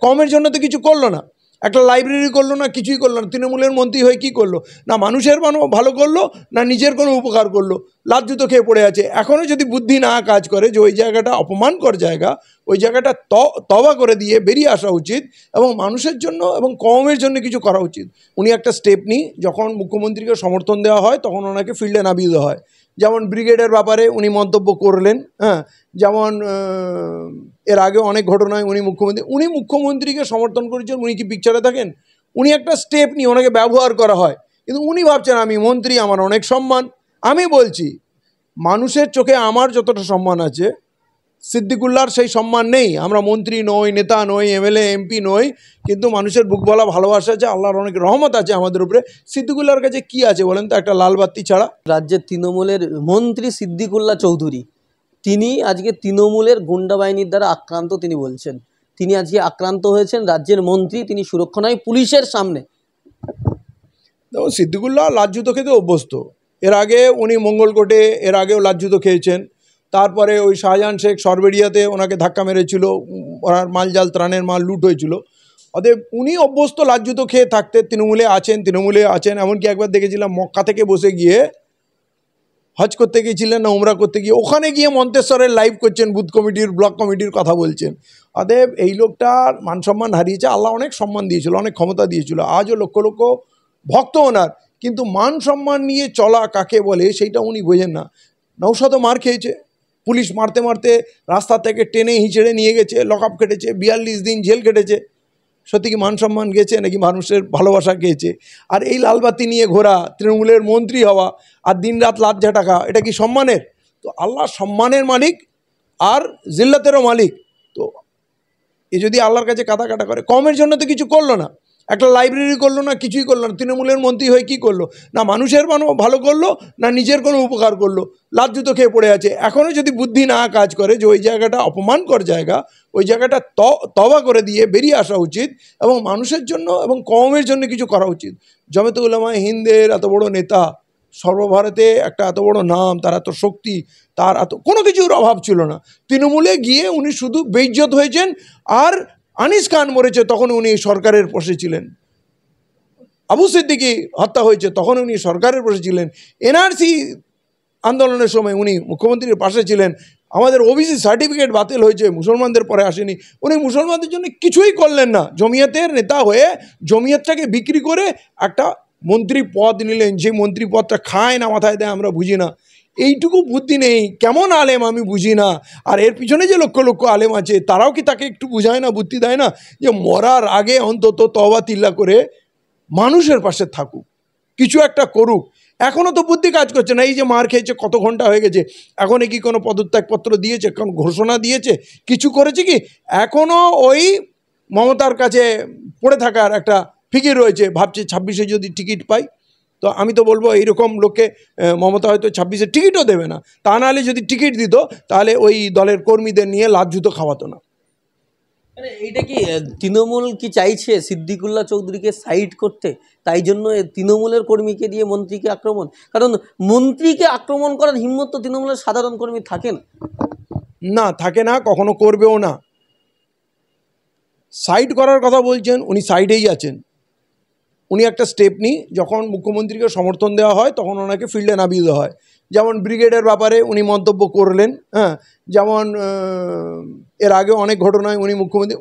কমের জন্য তো কিছু করলো না, একটা লাইব্রেরি করলো না, কিছুই করলো না। তৃণমূলের মন্ত্রী হয়ে কী করলো? না মানুষের ভালো করলো, না নিজের কোনো উপকার করলো। লাজ্জুতো খেয়ে পড়ে আছে। এখনও যদি বুদ্ধি না কাজ করে যে ওই জায়গাটা অপমানকর জায়গা, ওই জায়গাটা তবা করে দিয়ে বেরিয়ে আসা উচিত এবং মানুষের জন্য এবং কমের জন্য কিছু করা উচিত। উনি একটা স্টেপ নিই, যখন মুখ্যমন্ত্রীকে সমর্থন দেওয়া হয় তখন ওনাকে ফিল্ডে নামিয়ে দেওয়া হয়। যেমন ব্রিগেডের ব্যাপারে উনি মন্তব্য করলেন, হ্যাঁ, যেমন এর আগে অনেক ঘটনায় উনি মুখ্যমন্ত্রীকে সমর্থন করেছেন। উনি কি পিকচারে থাকেন? উনি একটা স্টেপ নিয়ে ওনাকে ব্যবহার করা হয়, কিন্তু উনি ভাবছেন আমি মন্ত্রী, আমার অনেক সম্মান। আমি বলছি মানুষের চোখে আমার যতটা সম্মান আছে সিদ্দিকুল্লাহর সেই সম্মান নেই। আমরা মন্ত্রী নই, নেতা নই, এমএলএ এমপি নই, কিন্তু মানুষের বুক বলা ভালোবাসা আছে, আল্লাহর অনেক রহমত আছে আমাদের উপরে। সিদ্দিকুল্লাহর কাছে কি আছে বলেন তো, একটা লাল বাতি ছাড়া? রাজ্যের তৃণমূলের মন্ত্রী সিদ্দিকুল্লাহ চৌধুরী, তিনি আজকে তৃণমূলের গুন্ডা বাহিনীর দ্বারা আক্রান্ত। তিনি বলছেন তিনি আজকে আক্রান্ত হয়েছেন, রাজ্যের মন্ত্রী, তিনি সুরক্ষা নয় পুলিশের সামনে। দেখো, সিদ্দিকুল্লাহ লাজ্জুতো খেতে অভ্যস্ত। এর আগে উনি মঙ্গলকোটে এর আগেও লাজ্জুতো খেয়েছেন। তারপরে ওই শাহজাহান শেখ সরবেরিয়াতে ওনাকে ধাক্কা মেরেছিল, ওনার মালজাল ত্রাণের মাল লুট হয়েছিল। অতএব উনি অভ্যস্ত লাজ্জুতো খেয়ে থাকতে। তৃণমূলে আছেন। এমনকি একবার দেখেছিলাম মক্কা থেকে বসে গিয়ে হজ করতে গিয়েছিলেন না উমরা করতে গিয়ে, ওখানে গিয়ে মন্তেশ্বরের লাইভ করছেন, বুথ কমিটির ব্লক কমিটির কথা বলছেন। অতএব এই লোকটার মান সম্মান হারিয়েছে। আল্লাহ অনেক সম্মান দিয়েছিল, অনেক ক্ষমতা দিয়েছিল, আজও লক্ষ লক্ষ ভক্ত ওনার, কিন্তু মান সম্মান নিয়ে চলা কাকে বলে সেইটা উনি বোঝেন না। নৌশাদও মার খেয়েছে, পুলিশ মারতে মারতে রাস্তা থেকে টেনে হিঁচড়ে নিয়ে গেছে, লক আপ কেটেছে, 42 দিন জেল কেটেছে। সত্যি কি মান সম্মান গেছে নাকি মানুষের ভালোবাসা গেছে? আর এই লালবাতি নিয়ে ঘোরা, তৃণমূলের মন্ত্রী হওয়া আর দিনরাত লাজ্জা টাকা, এটা কি সম্মানের? তো আল্লাহ সম্মানের মালিক আর জিল্লাতেরও মালিক। তো এ যদি আল্লাহর কাছে কাটা কাটা করে, কমের জন্য তো কিছু করলো না, একটা লাইব্রেরি করলো না, কিছুই করলো না। তৃণমূলের মন্ত্রী হয়ে কী করলো? না মানুষের ভালো করলো, না নিজের কোনো উপকার করলো। লাজ্জুতো খেয়ে পড়ে আছে। এখনও যদি বুদ্ধি না কাজ করে যে ওই জায়গাটা অপমানকর জায়গা, ওই জায়গাটা তবা করে দিয়ে বেরিয়ে আসা উচিত এবং মানুষের জন্য এবং কমের জন্য কিছু করা উচিত। জমিয়তে উলামায়ে হিন্দের এত বড় নেতা, সর্বভারতে একটা এত বড় নাম, তার এত শক্তি, তার এত কোনো কিছুর অভাব ছিল না। তৃণমূলে গিয়ে উনি শুধু বেইজ্জত হয়েছেন। আর আনিস খান মরেছে তখন উনি সরকারের পাশে ছিলেন, আবু সিদ্দিকী হত্যা হয়েছে তখন উনি সরকারের পাশে ছিলেন, এনআরসি আন্দোলনের সময় উনি মুখ্যমন্ত্রীর পাশে ছিলেন, আমাদের ওবিসি সার্টিফিকেট বাতিল হয়েছে, মুসলমানদের পরে আসেনি, উনি মুসলমানদের জন্য কিছুই করলেন না। জমিয়তের নেতা হয়ে জমিয়তটাকে বিক্রি করে একটা মন্ত্রী পদ নিলেন, যে মন্ত্রী পদটা খায় না মাথায় দেয় আমরা বুঝি না। এইটুকু বুদ্ধি নেই, কেমন আলেম আমি বুঝি না। আর এর পিছনে যে লক্ষ লক্ষ আলেম আছে, তারাও কি তাকে একটু বুঝায় না, বুদ্ধি দেয় না, যে মরার আগে অন্তত তওবা তিল্লা করে মানুষের পাশে থাকুক, কিছু একটা করুক। এখনও তো বুদ্ধি কাজ করছে না। এই যে মার খেয়েছে, কত ঘন্টা হয়ে গেছে, এখনও কি কোনো পদত্যাগপত্র দিয়েছে, কোন ঘোষণা দিয়েছে, কিছু করেছে কি? এখনও ওই মমতার কাছে পড়ে থাকার একটা ফিকির রয়েছে, ভাবছে 26-এ যদি টিকিট পাই। তো আমি তো বলবো এইরকম লোককে মমতা হয়তো 26-এ টিকিটও দেবে না। তা নাহলে যদি টিকিট দিত তাহলে ওই দলের কর্মীদের নিয়ে লাজ্জুতো খাওয়াতো না। মানে এইটা কি তৃণমূল কি চাইছে সিদ্দিকুল্লাহ চৌধুরীকে সাইড করতে? তাই জন্য তৃণমূলের কর্মীকে দিয়ে মন্ত্রীকে আক্রমণ? কারণ মন্ত্রীকে আক্রমণ করার হিম্মত তো তৃণমূলের সাধারণ কর্মী থাকে না। না, থাকে না, কখনো করবেও না। সাইড করার কথা বলছেন, উনি সাইডেই আছেন। উনি একটা স্টেপ নিই, যখন মুখ্যমন্ত্রীকে সমর্থন দেওয়া হয় তখন ওনাকে ফিল্ডে নামিয়ে দেওয়া হয়। যেমন ব্রিগেডের ব্যাপারে উনি মন্তব্য করলেন, হ্যাঁ, যেমন এর আগে অনেক ঘটনায়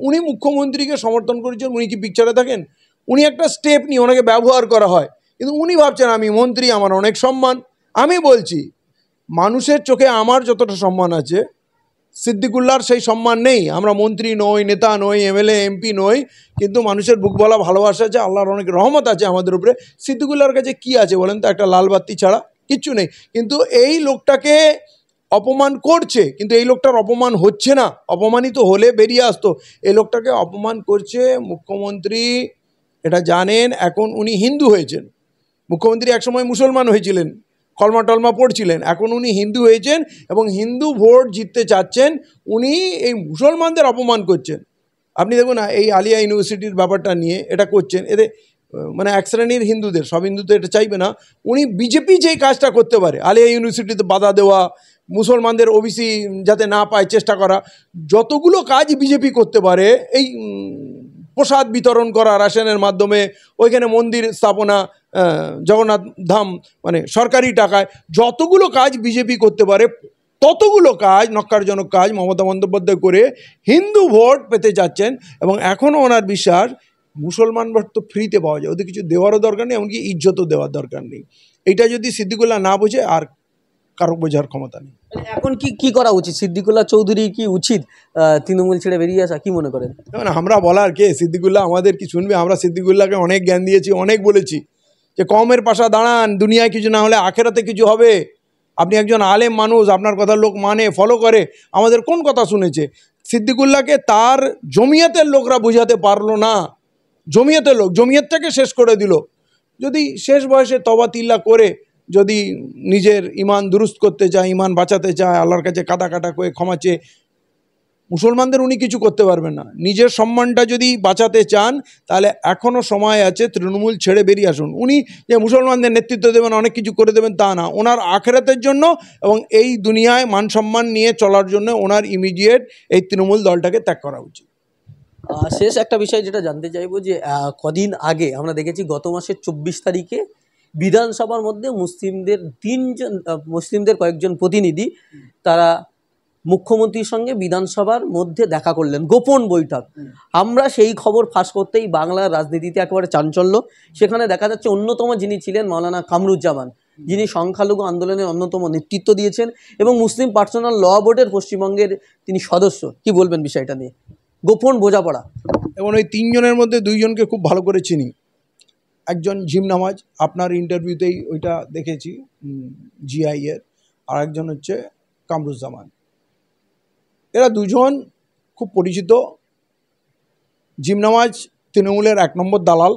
উনি মুখ্যমন্ত্রীকে সমর্থন করেছেন। উনি কি পিকচারে থাকেন? উনি একটা স্টেপ নিয়ে ওনাকে ব্যবহার করা হয়, কিন্তু উনি ভাবছেন আমি মন্ত্রী, আমার অনেক সম্মান। আমি বলছি মানুষের চোখে আমার যতটা সম্মান আছে সিদ্দিকুল্লাহর সেই সম্মান নেই। আমরা মন্ত্রী নই, নেতা নই, এমএলএ এমপি নই, কিন্তু মানুষের বুক বলা ভালোবাসা আছে, আল্লাহর অনেক রহমত আছে আমাদের উপরে। সিদ্দিকুল্লাহর কাছে কি আছে বলেন তো, একটা লাল বাতি ছাড়া কিচ্ছু নেই। কিন্তু এই লোকটাকে অপমান করছে, কিন্তু এই লোকটার অপমান হচ্ছে না। অপমানিত হলে বেরিয়ে আসতো। এই লোকটাকে অপমান করছে মুখ্যমন্ত্রী, এটা জানেন। এখন উনি হিন্দু হয়েছেন, মুখ্যমন্ত্রী একসময় মুসলমান হয়েছিলেন, কলমা টলমা পড়ছিলেন, এখন উনি হিন্দু হয়েছেন এবং হিন্দু ভোট জিততে চাচ্ছেন। উনি এই মুসলমানদের অপমান করছেন। আপনি দেখুন না, এই আলিয়া ইউনিভার্সিটির ব্যাপারটা নিয়ে এটা করছেন, এতে মানে এক শ্রেণীর হিন্দুদের, সব হিন্দু তো এটা চাইবে না। উনি বিজেপি যেই কাজটা করতে পারে, আলিয়া ইউনিভার্সিটিতে বাধা দেওয়া, মুসলমানদের ওবিসি যাতে না পায় চেষ্টা করা, যতগুলো কাজ বিজেপি করতে পারে, এই প্রসাদ বিতরণ করা রাশনের মাধ্যমে, ওইখানে মন্দির স্থাপনা, জগন্নাথ ধাম মানে সরকারি টাকায়, যতগুলো কাজ বিজেপি করতে পারে ততগুলো কাজ, নক্কারজনক কাজ মমতা বন্দ্যোপাধ্যায় করে হিন্দু ভোট পেতে যাচ্ছেন। এবং এখনও ওনার বিশ্বাস মুসলমান ভোট তো ফ্রিতে পাওয়া যায়, ওদের কিছু দেওয়ারও দরকার নেই, এমনকি ইজ্জতও দেওয়ার দরকার নেই। এটা যদি সিদ্দিকুল্লাহ না বোঝে আর কারো বোঝার ক্ষমতা নেই। এখন কি করা উচিত? সিদ্দিকুল্লাহ চৌধুরী কি উচিত তৃণমূল ছেড়ে বেরিয়ে আসা, কি মনে করেন? মানে আমরা বলার কে? সিদ্দিকুল্লাহ আমাদের কি শুনবে? আমরা সিদ্দিকুল্লাহকে অনেক জ্ঞান দিয়েছি, অনেক বলেছি যে কমের পাশা দাঁড়ান, দুনিয়ায় কিছু না হলে আখেরাতে কিছু হবে। আপনি একজন আলেম মানুষ, আপনার কথা লোক মানে, ফলো করে। আমাদের কোন কথা শুনেছে? সিদ্দিকুল্লাহকে তার জমিয়তের লোকরা বোঝাতে পারলো না। জমিয়তের লোক জমিয়তটাকে শেষ করে দিল। যদি শেষ বয়সে তওবা তিল্লা করে যদি নিজের ইমান দুরুস্ত করতে চায়, ইমান বাঁচাতে চায়, আল্লাহর কাছে কাটা কাটা করে ক্ষমা চেয়ে, মুসলমানদের উনি কিছু করতে পারবেন না। নিজের সম্মানটা যদি বাঁচাতে চান তাহলে এখনও সময় আছে, তৃণমূল ছেড়ে বেরিয়ে আসুন। উনি যে মুসলমানদের নেতৃত্ব দেবেন, অনেক কিছু করে দেবেন তা না, ওনার আখেরাতের জন্য এবং এই দুনিয়ায় মান সম্মান নিয়ে চলার জন্য ওনার ইমিডিয়েট এই তৃণমূল দলটাকে ত্যাগ করা উচিত। শেষ একটা বিষয় যেটা জানতে চাইবো যে কদিন আগে আমরা দেখেছি গত মাসের 24 তারিখে বিধানসভার মধ্যে মুসলিমদের কয়েকজন প্রতিনিধি তারা মুখ্যমন্ত্রীর সঙ্গে বিধানসভার মধ্যে দেখা করলেন, গোপন বৈঠক। আমরা সেই খবর ফাঁস করতেই বাংলার রাজনীতিতে একেবারে চাঞ্চল্য। সেখানে দেখা যাচ্ছে অন্যতম যিনি ছিলেন মাওলানা কামরুজ্জামান, যিনি সংখ্যালঘু আন্দোলনের অন্যতম নেতৃত্ব দিয়েছেন এবং মুসলিম পার্সোনাল ল বোর্ডের পশ্চিমবঙ্গের তিনি সদস্য। কি বলবেন বিষয়টা নিয়ে? গোপন বোঝাপড়া। এবং ওই তিনজনের মধ্যে দুইজনকে খুব ভালো করে চিনি। একজন জিম নামাজ, আপনার ইন্টারভিউতেই ওইটা দেখেছি, জিআইয়ের। আর একজন হচ্ছে কামরুজ্জামান। এরা দুজন খুব পরিচিত। জিম নামাজ তৃণমূলের 1 নম্বর দালাল,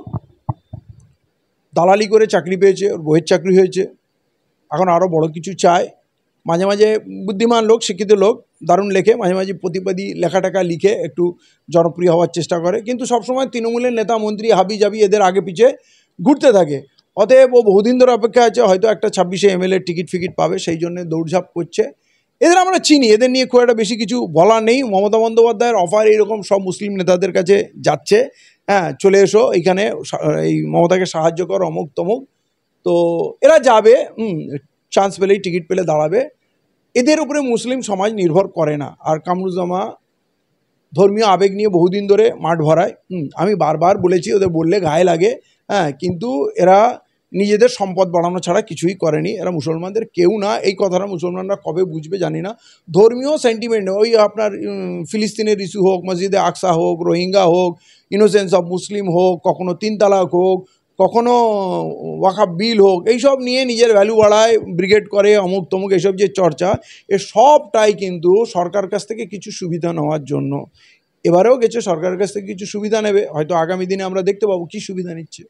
দালালি করে চাকরি পেয়েছে, ওর বইয়ের চাকরি হয়েছে, এখন আরও বড় কিছু চায়। মাঝে মাঝে বুদ্ধিমান লোক, শিক্ষিত লোক, দারুণ লেখে, মাঝে মাঝে প্রতিবাদী লেখাটাকা লিখে একটু জনপ্রিয় হওয়ার চেষ্টা করে, কিন্তু সবসময় তৃণমূলের নেতা মন্ত্রী হাবি জাবি এদের আগে পিছে ঘুরতে থাকে। অতএব ও বহুদিন ধরে অপেক্ষা আছে, হয়তো একটা 26-এ এমএলএ টিকিট ফিকিট পাবে, সেই জন্য দৌড়ঝাঁপ করছে। এদের আমরা চিনি, এদের নিয়ে খুব একটা বেশি কিছু বলা নেই। মমতা বন্দ্যোপাধ্যায়ের অফার এইরকম সব মুসলিম নেতাদের কাছে যাচ্ছে, হ্যাঁ চলে এসো এইখানে, এই মমতাকে সাহায্য করো, অমুক তমুক। তো এরা যাবে, চান্স পেলেই, টিকিট পেলে দাঁড়াবে। এদের উপরে মুসলিম সমাজ নির্ভর করে না। আর কামরুজ্জামান ধর্মীয় আবেগ নিয়ে বহুদিন ধরে মাঠ ভরায়। আমি বারবার বলেছি, ওদের বললে গায়ে লাগে, হ্যাঁ, কিন্তু এরা নিজেদের সম্পদ বাড়ানো ছাড়া কিছুই করেনি। এরা মুসলমানদের কেউ না, এই কথাটা মুসলমানরা কবে বুঝবে জানি না। ধর্মীয় সেন্টিমেন্ট, ওই আপনার ফিলিস্তিনের ইস্যু হোক, মসজিদে আকসা হোক, রোহিঙ্গা হোক, ইনোসেন্স অফ মুসলিম হোক, কখনো 3 তালাক হোক, কখনো ওয়াকফ বিল হোক, এইসব নিয়ে নিজের ভ্যালু বাড়ায়, ব্রিগেড করে, অমুক তমুক, এইসব যে চর্চা, এ সবটাই কিন্তু সরকার কাছ থেকে কিছু সুবিধা নেওয়ার জন্য। এবারেও গেছে সরকারের কাছ থেকে কিছু সুবিধা নেবে, হয়তো আগামী দিনে আমরা দেখতে পাবো কী সুবিধা নিচ্ছে।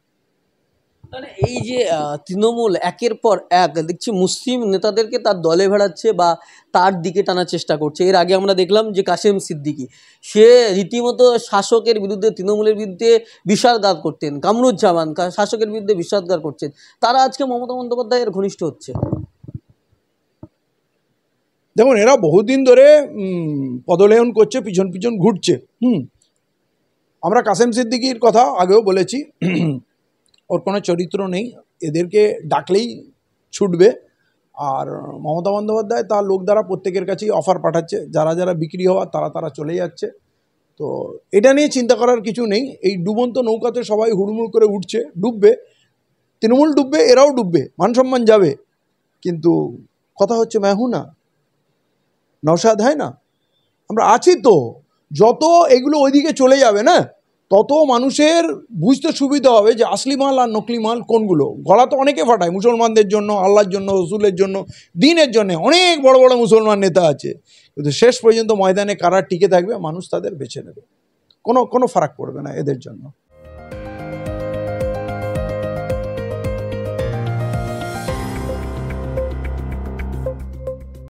মানে এই যে তৃণমূল একের পর এক দেখছি মুসলিম নেতাদেরকে তার দলে ভেড়াচ্ছে বা তার দিকে টানার চেষ্টা করছে। এর আগে আমরা দেখলাম যে কাসেম সিদ্দিকী, সে রীতিমতো শাসকের বিরুদ্ধে, তৃণমূলের বিরুদ্ধে বিষাদগার করতেন। কামরুজ্জামান শাসকের বিরুদ্ধে বিষাদগার করছেন। তারা আজকে মমতা বন্দ্যোপাধ্যায়ের ঘনিষ্ঠ হচ্ছে। দেখুন, এরা বহুদিন ধরে পদলেহন করছে, পিছন পিছন ঘুরছে। আমরা কাসেম সিদ্দিকীর কথা আগেও বলেছি, ওর কোনো চরিত্র নেই, এদেরকে ডাকলেই ছুটবে। আর মমতা বন্দ্যোপাধ্যায় তার লোক দ্বারা প্রত্যেকের কাছেই অফার পাঠাচ্ছে, যারা যারা বিক্রি হওয়ার তারা চলে যাচ্ছে। তো এটা নিয়ে চিন্তা করার কিছু নেই। এই ডুবন্ত নৌকাতে সবাই হুড়মুড় করে উঠছে, ডুববে, তৃণমূল ডুববে, এরাও ডুববে, মান সম্মান যাবে। কিন্তু কথা হচ্ছে মেহু না নওশাদ, হয় না, আমরা আছি তো। যত এগুলো ওইদিকে চলে যাবে না, তত মানুষের বুঝতে সুবিধা হবে যে আসলি মাল আর নকলি মাল কোনগুলো। গলা তো অনেকে ফাটায় মুসলমানদের জন্য, আল্লাহর জন্য, রসুলের জন্য, দিনের জন্য, অনেক বড় বড় মুসলমান নেতা আছে, কিন্তু শেষ পর্যন্ত ময়দানে কারা টিকে থাকবে, মানুষ তাদের বেছে নেবে। কোনো ফারাক পড়বে না এদের জন্য।